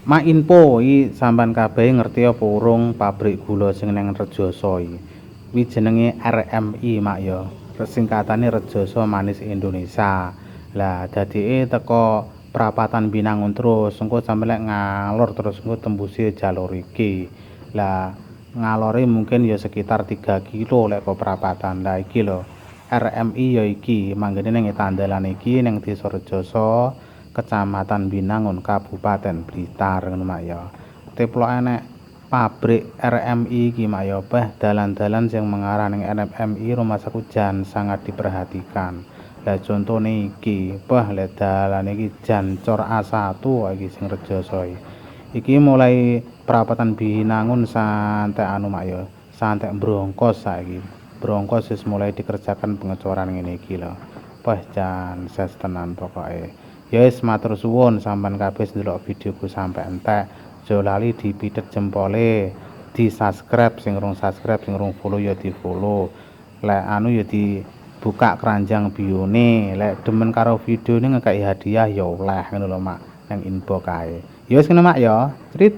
Mak info iki sampean kabeh ngerti apa urung pabrik gula sing nang Rejoso iki. Kuwi jenenge RMI Mak ya. Singkatane Rejoso Manis Indonesia. Lah dadike teko Prapatan Binangun terus engko sampe lek ngalor terus engko tembusi jalur iki. Lah ngalore mungkin ya sekitar 3 kilo lek kok Prapatan. Lah iki lho. RMI ya iki manggene ning tandalan iki ning Desa Rejoso Kecamatan Binangun, Kabupaten Blitar ngono Mak ya. Teplok enek pabrik RMI iki Mak ya, dalan-dalan sing mengarah ning RMI Rumah Sakit Jan sangat diperhatikan. Lah contone iki, lek dalan iki Jan Cor A1 iki sing Rejoso iki. Iki mulai Prapatan Binangun sampai anu Mak ya, sampai Brongkos saiki. Brongkos wis mulai dikerjakan pengecoran ngene iki lho. Jan ses tenan pokoke. Ya wis matur suwun sampean kabeh ndelok videoku sampe entek. Aja lali dipitet jempole, di-subscribe sing urung subscribe, sing urung follow ya di-follow. Lek anu ya dibuka keranjang bione. Lek demen karo videone ngekeki hadiah ya oleh ngono lho Mak, nang inbox kae. Ya wis ngono Mak ya. Crit